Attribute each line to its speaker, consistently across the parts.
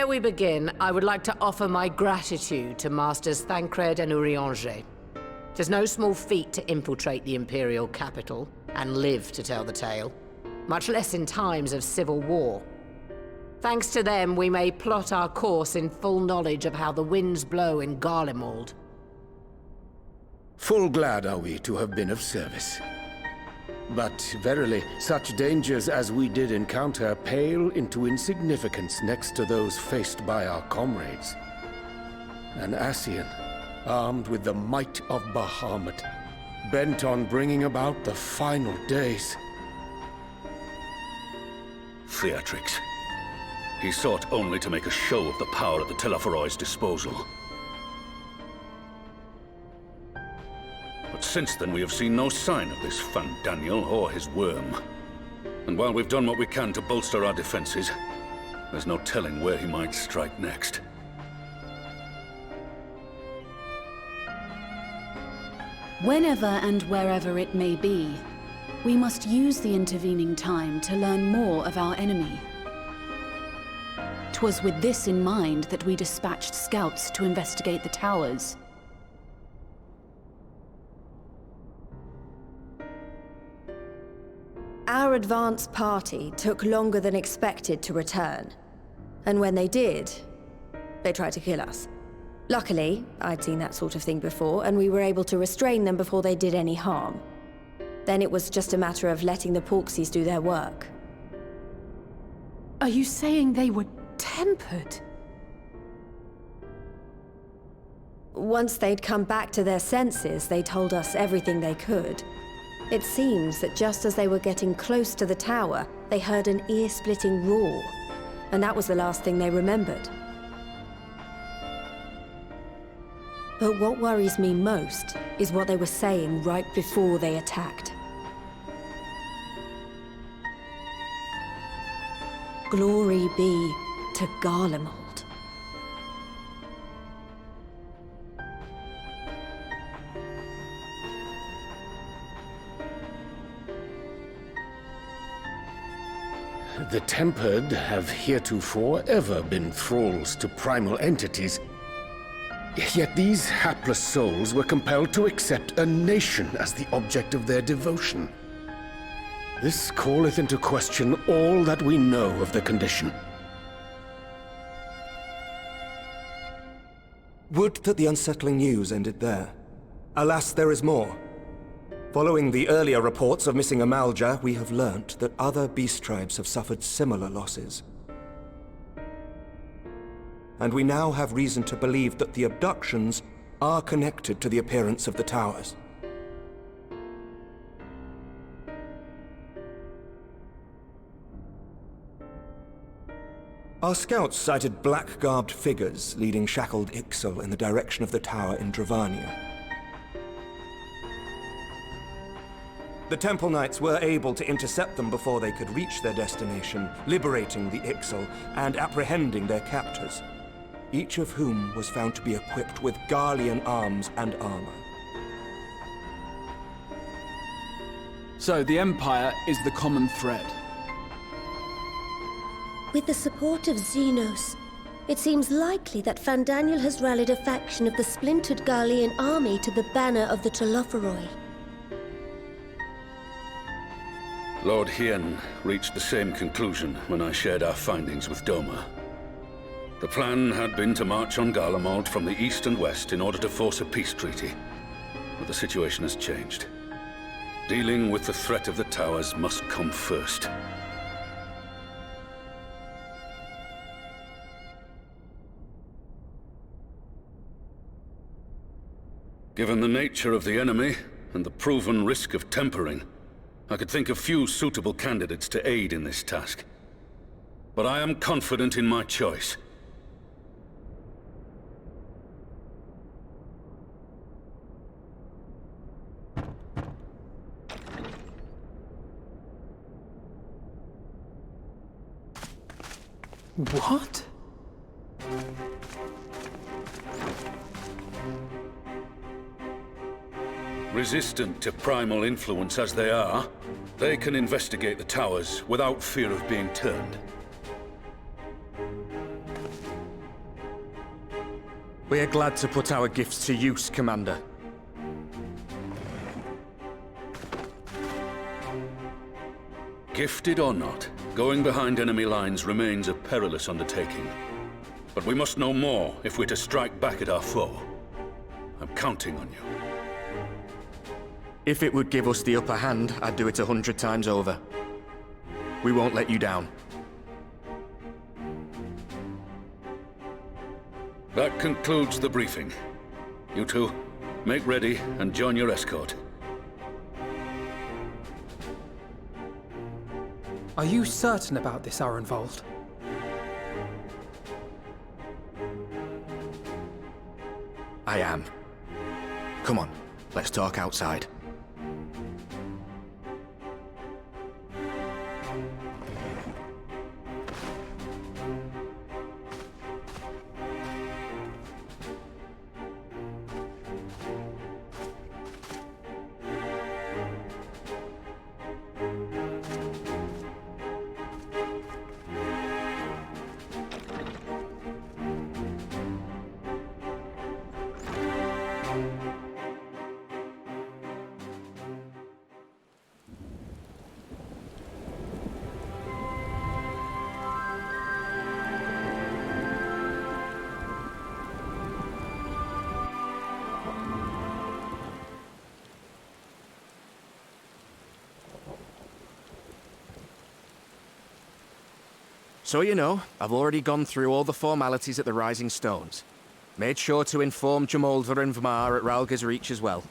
Speaker 1: we begin, I would like to offer my gratitude to Masters Thancred and Urianger. It is no small feat to infiltrate the Imperial capital and live to tell the tale, much less in times of civil war. Thanks to them, we may plot our course in full knowledge of how the winds blow in Garlemald.
Speaker 2: Full glad are we to have been of service. But verily, such dangers as we did encounter pale into insignificance next to those faced by our comrades. An Ascian, armed with the might of Bahamut, bent on bringing about the final days.
Speaker 3: Theatrics. He sought only to make a show of the power at the Telophoroid's disposal. But since then we have seen no sign of this Fandaniel or his worm. And while we've done what we can to bolster our defenses, there's no telling where he might strike next.
Speaker 4: Whenever and wherever it may be, we must use the intervening time to learn more of our enemy. 'Twas with this in mind that we dispatched scouts to investigate the towers.
Speaker 5: Our advance party took longer than expected to return. And when they did, they tried to kill us. Luckily, I'd seen that sort of thing before, and we were able to restrain them before they did any harm. Then it was just a matter of letting the Porksies do their work.
Speaker 4: Are you saying they were tempered?
Speaker 5: Once they'd come back to their senses, they told us everything they could. It seems that just as they were getting close to the tower, they heard an ear-splitting roar, and that was the last thing they remembered. But what worries me most is what they were saying right before they attacked. Glory be to Garlemald.
Speaker 2: The Tempered have heretofore ever been thralls to primal entities. Yet these hapless souls were compelled to accept a nation as the object of their devotion. This calleth into question all that we know of the condition.
Speaker 6: Would that the unsettling news ended there. Alas, there is more. Following the earlier reports of missing Amalja, we have learnt that other beast tribes have suffered similar losses. And we now have reason to believe that the abductions are connected to the appearance of the towers. Our scouts sighted black-garbed figures leading shackled Ixal in the direction of the tower in Dravania. The Temple Knights were able to intercept them before they could reach their destination, liberating the Ixal and apprehending their captors, each of whom was found to be equipped with Garlean arms and armor.
Speaker 7: So the Empire is the common thread.
Speaker 8: With the support of Xenos, it seems likely that Fandaniel has rallied a faction of the splintered Garlean army to the banner of the Telophoroi.
Speaker 3: Lord Hien reached the same conclusion when I shared our findings with Doma. The plan had been to march on Garlemald from the east and west in order to force a peace treaty. But the situation has changed. Dealing with the threat of the towers must come first. Given the nature of the enemy and the proven risk of tempering, I could think of few suitable candidates to aid in this task. But I am confident in my choice.
Speaker 7: What?
Speaker 3: Resistant to primal influence as they are, they can investigate the towers without fear of being turned.
Speaker 6: We're glad to put our gifts to use, Commander.
Speaker 3: Gifted or not, going behind enemy lines remains a perilous undertaking. But we must know more if we're to strike back at our foe. I'm counting on you.
Speaker 6: If it would give us the upper hand, I'd do it 100 times over. We won't let you down.
Speaker 3: That concludes the briefing. You two, make ready and join your escort.
Speaker 9: Are you certain about this, Arenvold?
Speaker 6: I am. Come on, let's talk outside. So you know, I've already gone through all the formalities at the Rising Stones. Made sure to inform Jamoldva and Vmar at Ralga's Reach as well.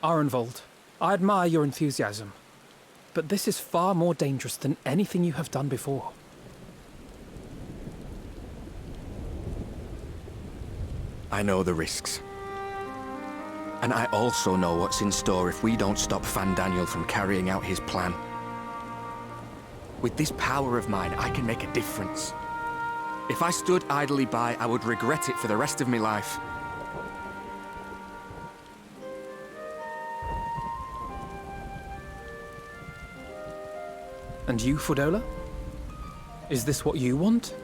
Speaker 9: Arenvold, I admire your enthusiasm, but this is far more dangerous than anything you have done before.
Speaker 6: I know the risks. And I also know what's in store if we don't stop Fandaniel from carrying out his plan. With this power of mine, I can make a difference. If I stood idly by, I would regret it for the rest of my life.
Speaker 9: And you, Fordola? Is this what you want?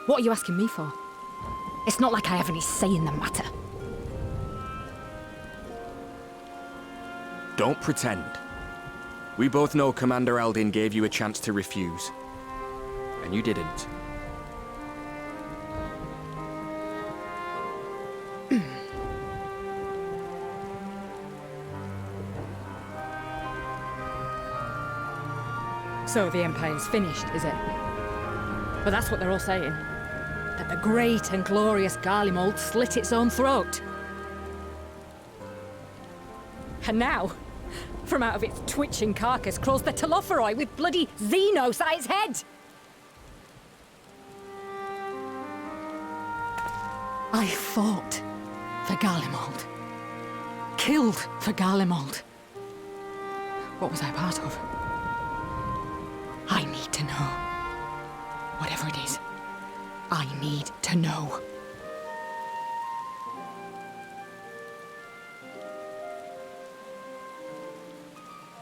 Speaker 10: What are you asking me for? It's not like I have any say in the matter.
Speaker 6: Don't pretend. We both know Commander Aldin gave you a chance to refuse. And you didn't.
Speaker 10: So the Empire's finished, is it? But that's what they're all saying. That the great and glorious Garlemald slit its own throat. And now, from out of its twitching carcass crawls the Telophoroi with bloody Xenos at its head! I fought for Garlemald. Killed for Garlemald. What was I part of? I need to know. Whatever it is, I need to know.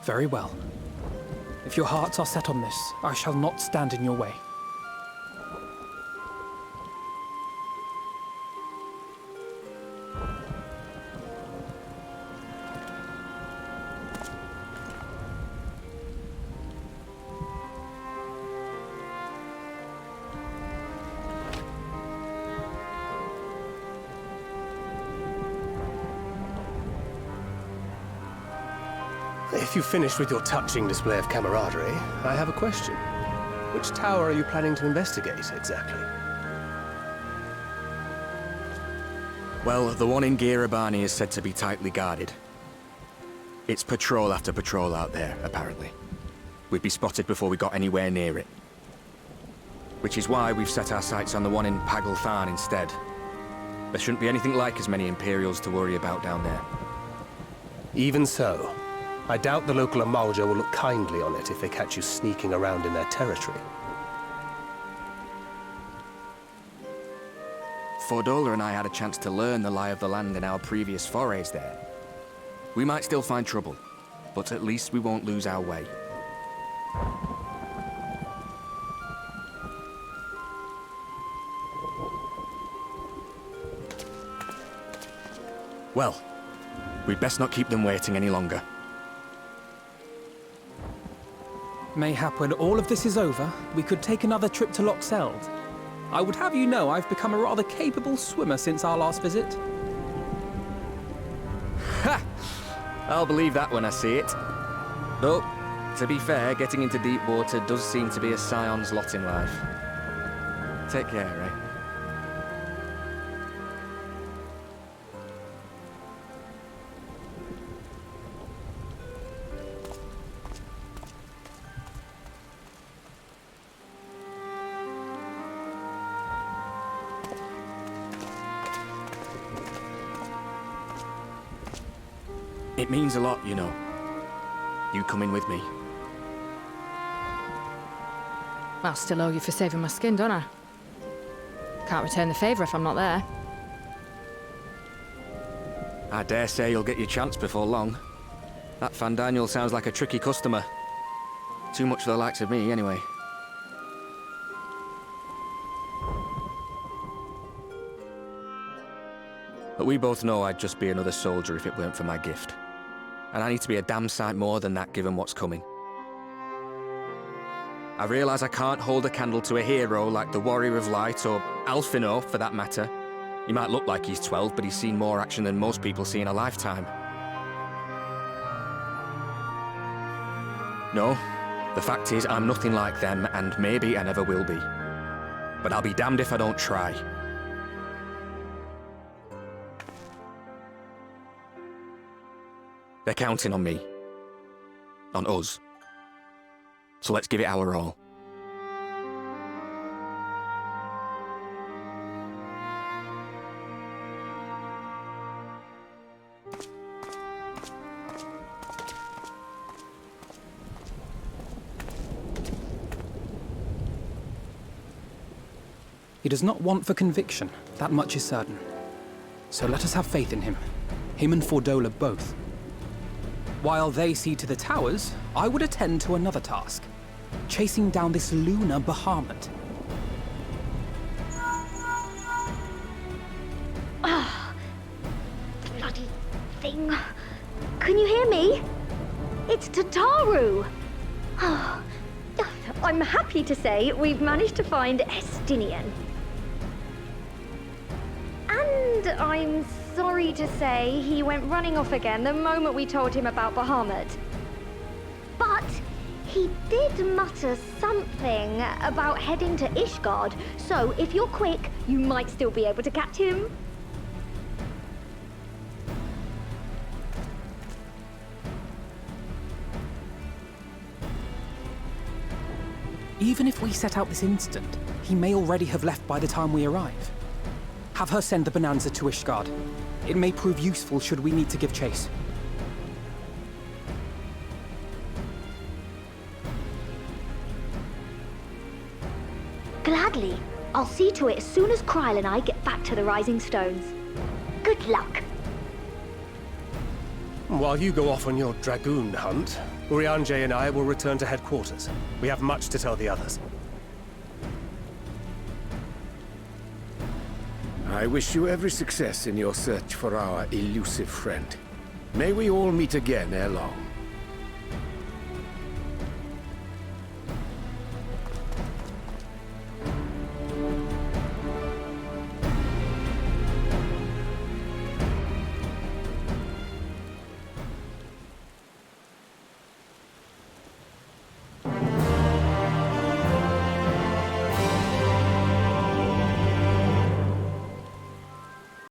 Speaker 9: Very well. If your hearts are set on this, I shall not stand in your way.
Speaker 11: If you've finished with your touching display of camaraderie, I have a question. Which tower are you planning to investigate, exactly?
Speaker 6: Well, the one in Girabani is said to be tightly guarded. It's patrol after patrol out there, apparently. We'd be spotted before we got anywhere near it. Which is why we've set our sights on the one in Pagalthan instead. There shouldn't be anything like as many Imperials to worry about down there.
Speaker 11: Even so, I doubt the local Amalja will look kindly on it if they catch you sneaking around in their territory.
Speaker 6: Fordola and I had a chance to learn the lie of the land in our previous forays there. We might still find trouble, but at least we won't lose our way. Well, we'd best not keep them waiting any longer.
Speaker 9: Mayhap when all of this is over, we could take another trip to Loxeld. I would have you know I've become a rather capable swimmer since our last visit.
Speaker 6: Ha! I'll believe that when I see it. Though, to be fair, getting into deep water does seem to be a scion's lot in life. Take care, eh? It means a lot, you know. You coming with me.
Speaker 12: I still owe you for saving my skin, don't I? Can't return the favour if I'm not there.
Speaker 6: I dare say you'll get your chance before long. That Fandaniel sounds like a tricky customer. Too much for the likes of me, anyway. But we both know I'd just be another soldier if it weren't for my gift. And I need to be a damn sight more than that given what's coming. I realise I can't hold a candle to a hero like the Warrior of Light, or Alphino, for that matter. He might look like he's 12, but he's seen more action than most people see in a lifetime. No, the fact is I'm nothing like them, and maybe I never will be. But I'll be damned if I don't try. They're counting on me. On us. So let's give it our all.
Speaker 9: He does not want for conviction, that much is certain. So let us have faith in him. Him and Fordola both. While they see to the towers, I would attend to another task. Chasing down this lunar Bahamut.
Speaker 13: Ah, bloody thing. Can you hear me? It's Tataru. I'm happy to say we've managed to find Estinian. And I'm sorry to say he went running off again the moment we told him about Bahamut. But he did mutter something about heading to Ishgard, so if you're quick, you might still be able to catch him.
Speaker 9: Even if we set out this instant, he may already have left by the time we arrive. Have her send the Bonanza to Ishgard. It may prove useful should we need to give chase.
Speaker 13: Gladly. I'll see to it as soon as Kryl and I get back to the Rising Stones. Good luck.
Speaker 11: While you go off on your dragoon hunt, Urianger and I will return to headquarters. We have much to tell the others.
Speaker 2: I wish you every success in your search for our elusive friend. May we all meet again ere long.